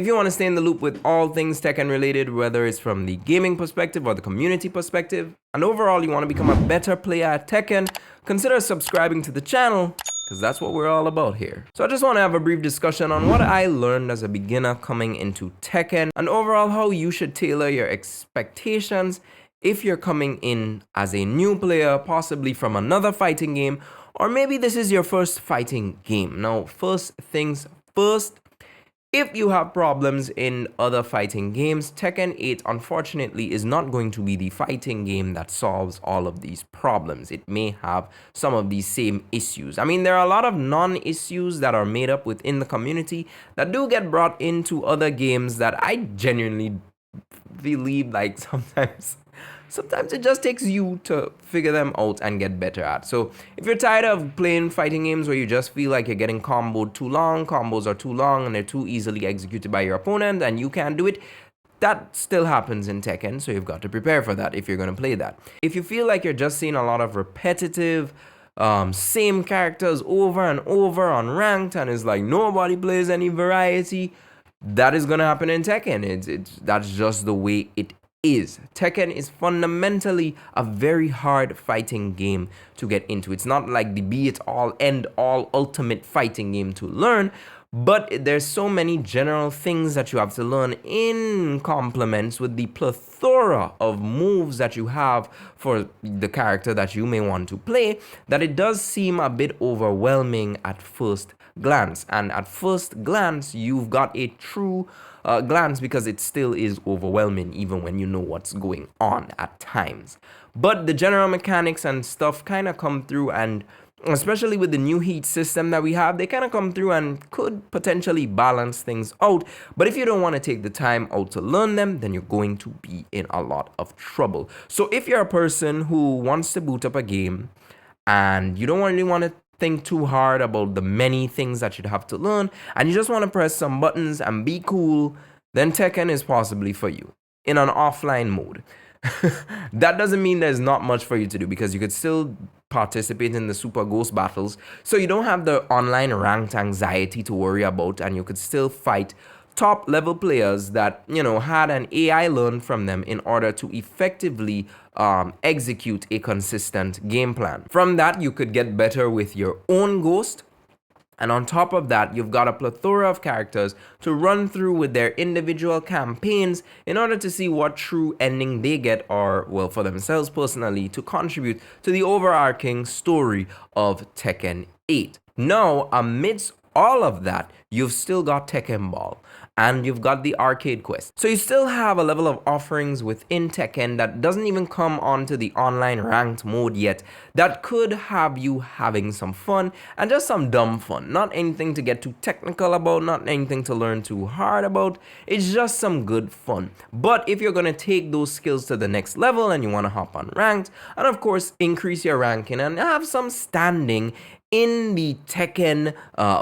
If you want to stay in the loop with all things Tekken related, whether it's from the gaming perspective or the community perspective, and overall you want to become a better player at Tekken, consider subscribing to the channel, because that's what we're all about here. So I just want to have a brief discussion on what I learned as a beginner coming into Tekken, and overall how you should tailor your expectations if you're coming in as a new player, possibly from another fighting game, or maybe this is your first fighting game. Now, first things first, if you have problems in other fighting games, Tekken 8 unfortunately is not going to be the fighting game that solves all of these problems. It may have some of these same issues. I mean, there are a lot of non-issues that are made up within the community that do get brought into other games that I genuinely believe like sometimes it just takes you to figure them out and get better at. So if you're tired of playing fighting games where you just feel like you're getting comboed too long, combos are too long and they're too easily executed by your opponent and you can't do it, that still happens in Tekken, so you've got to prepare for that if you're going to play that. If you feel like you're just seeing a lot of repetitive same characters over and over on ranked and it's like nobody plays any variety, that is going to happen in Tekken. That's just the way it is. Tekken is fundamentally a very hard fighting game to get into. It's not like the be it all end all ultimate fighting game to learn, but there's so many general things that you have to learn in complements with the plethora of moves that you have for the character that you may want to play, that it does seem a bit overwhelming at first glance. And at first glance, you've got a true glance because it still is overwhelming even when you know what's going on at times. But the general mechanics and stuff kind of come through, and especially with the new heat system that we have, they kind of come through and could potentially balance things out. But if you don't want to take the time out to learn them, then you're going to be in a lot of trouble. So if you're a person who wants to boot up a game and you don't really want to think too hard about the many things that you'd have to learn and you just want to press some buttons and be cool, then Tekken is possibly for you in an offline mode. That doesn't mean there's not much for you to do, because you could still participate in the Super Ghost battles, so you don't have the online ranked anxiety to worry about, and you could still fight top level players that, you know, had an AI learn from them in order to effectively execute a consistent game plan. From that, you could get better with your own ghost. And on top of that, you've got a plethora of characters to run through with their individual campaigns in order to see what true ending they get, or, well, for themselves personally, to contribute to the overarching story of Tekken 8. Now, amidst all of that, you've still got Tekken Ball, and you've got the arcade quest. So you still have a level of offerings within Tekken that doesn't even come onto the online ranked mode yet, that could have you having some fun, and just some dumb fun. Not anything to get too technical about, not anything to learn too hard about. It's just some good fun. But if you're gonna take those skills to the next level and you wanna hop on ranked, and of course increase your ranking and have some standing in the Tekken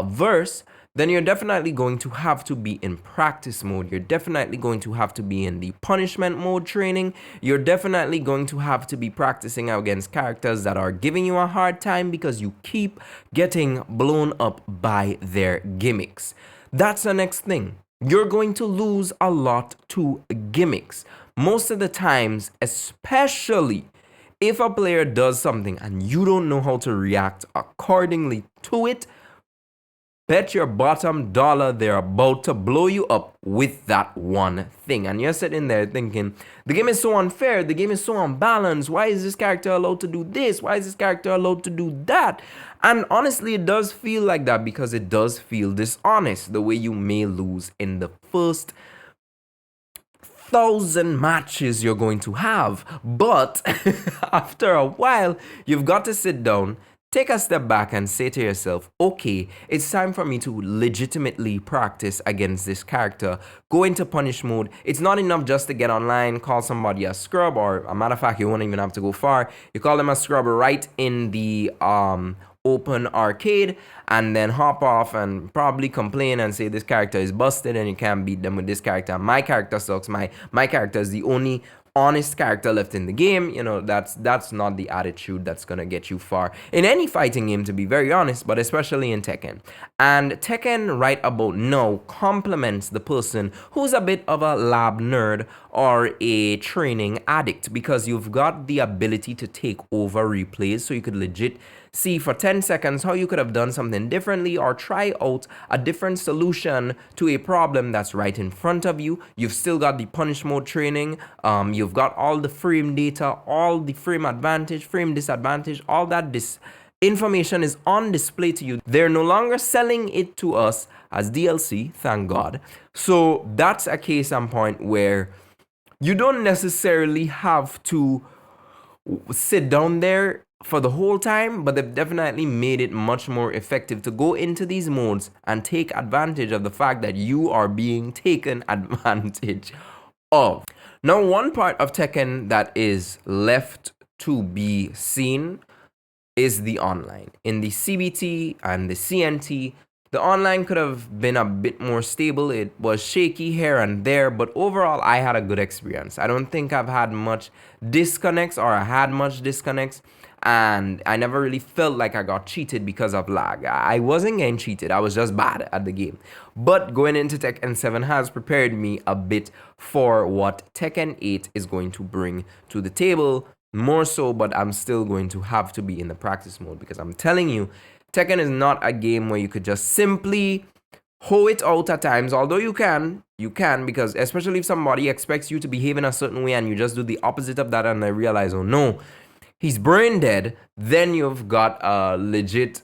verse, then you're definitely going to have to be in practice mode. You're definitely going to have to be in the punishment mode training. You're definitely going to have to be practicing against characters that are giving you a hard time because you keep getting blown up by their gimmicks. That's the next thing. You're going to lose a lot to gimmicks. Most of the times, especially if a player does something and you don't know how to react accordingly to it, bet your bottom dollar they're about to blow you up with that one thing. And you're sitting there thinking, the game is so unfair, the game is so unbalanced, why is this character allowed to do this, why is this character allowed to do that? And honestly, it does feel like that, because it does feel dishonest the way you may lose in the first 1,000 matches you're going to have. But after a while, you've got to sit down, take a step back and say to yourself, okay, it's time for me to legitimately practice against this character. Go into punish mode. It's not enough just to get online, call somebody a scrub, or a matter of fact, you won't even have to go far. You call them a scrub right in the open arcade, and then hop off and probably complain and say this character is busted and you can't beat them with this character. My character sucks. My character is the only honest character left in the game. You know, that's not the attitude that's gonna get you far in any fighting game, to be very honest, but especially in Tekken. And Tekken right about now complements the person who's a bit of a lab nerd or a training addict, because you've got the ability to take over replays, so you could legit see for 10 seconds how you could have done something differently or try out a different solution to a problem that's right in front of you. You've still got the punish mode training, you've got all the frame data, all the frame advantage, frame disadvantage, all that information is on display to you. They're no longer selling it to us as DLC, thank God. So that's a case in point where you don't necessarily have to sit down there for the whole time, but they've definitely made it much more effective to go into these modes and take advantage of the fact that you are being taken advantage of. Now, one part of Tekken that is left to be seen is the online. In the CBT and the CNT, the online could have been a bit more stable. It was shaky here and there, but overall I had a good experience. I don't think I've had much disconnects, or I had much disconnects, and I never really felt like I got cheated because of lag. I wasn't getting cheated, I was just bad at the game. But going into Tekken 7 has prepared me a bit for what Tekken 8 is going to bring to the table, more so, but I'm still going to have to be in the practice mode, because I'm telling you, Tekken is not a game where you could just simply hoe it out at times, although you can, because especially if somebody expects you to behave in a certain way and you just do the opposite of that and they realize, oh no, he's brain dead, then you've got a legit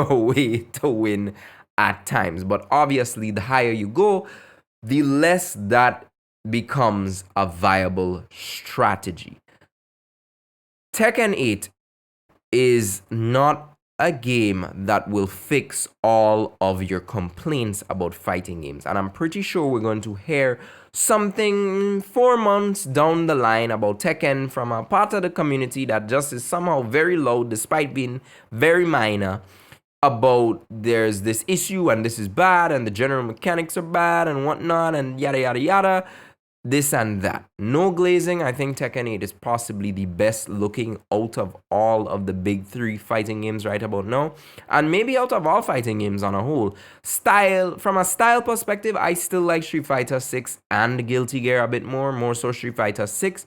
way to win at times. But obviously, the higher you go, the less that becomes a viable strategy. Tekken 8 is not a game that will fix all of your complaints about fighting games, and I'm pretty sure we're going to hear something 4 months down the line about Tekken from a part of the community that just is somehow very low despite being very minor, about there's this issue and this is bad and the general mechanics are bad and whatnot and yada yada yada, this and that. No glazing, I think Tekken 8 is possibly the best looking out of all of the big 3 fighting games right about now, and maybe out of all fighting games on a whole. From a style perspective, I still like Street Fighter 6 and Guilty Gear a bit more so Street Fighter 6,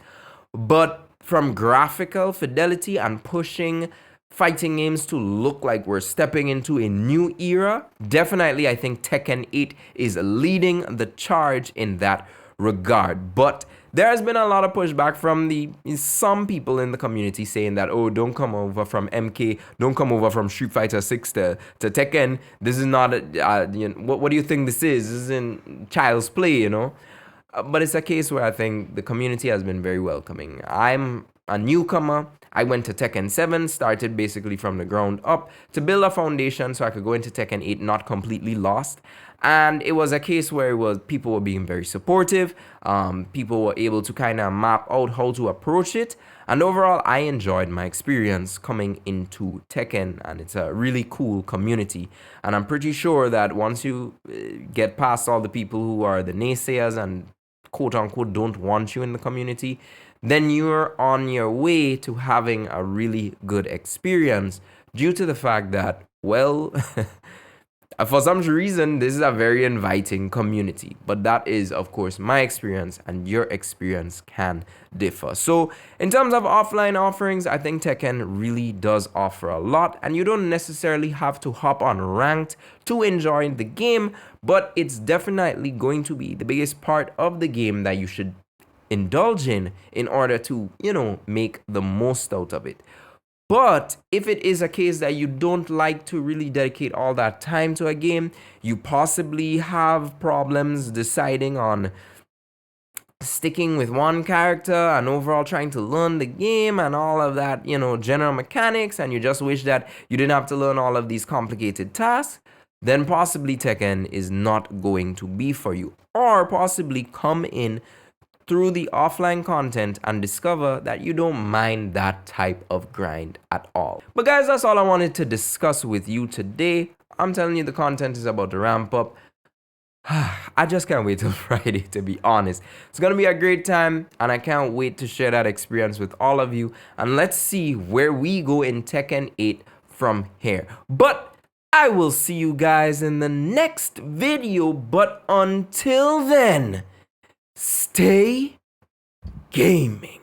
but from graphical fidelity and pushing fighting games to look like we're stepping into a new era, definitely I think Tekken 8 is leading the charge in that regard. But there has been a lot of pushback from some people in the community saying that, oh, don't come over from MK, don't come over from Street Fighter 6 to Tekken. This is not what do you think this is? This isn't child's play, you know. But it's a case where I think the community has been very welcoming. I'm a newcomer. I went to Tekken 7, started basically from the ground up to build a foundation so I could go into Tekken 8 not completely lost. And it was a case where people were being very supportive. People were able to kind of map out how to approach it. And overall, I enjoyed my experience coming into Tekken, and it's a really cool community. And I'm pretty sure that once you get past all the people who are the naysayers and quote-unquote don't want you in the community, then you're on your way to having a really good experience due to the fact that, well, for some reason, this is a very inviting community. But that is, of course, my experience, and your experience can differ. So in terms of offline offerings, I think Tekken really does offer a lot, and you don't necessarily have to hop on ranked to enjoy the game, but it's definitely going to be the biggest part of the game that you should indulge in order to, make the most out of it. But if it is a case that you don't like to really dedicate all that time to a game, you possibly have problems deciding on sticking with one character and overall trying to learn the game and all of that, general mechanics, and you just wish that you didn't have to learn all of these complicated tasks, then possibly Tekken is not going to be for you. Or possibly come in through the offline content and discover that you don't mind that type of grind at all. But guys, that's all I wanted to discuss with you today. I'm telling you, the content is about to ramp up. I just can't wait till Friday, to be honest. It's gonna be a great time, and I can't wait to share that experience with all of you. And let's see where we go in Tekken 8 from here. But I will see you guys in the next video. But until then, stay gaming.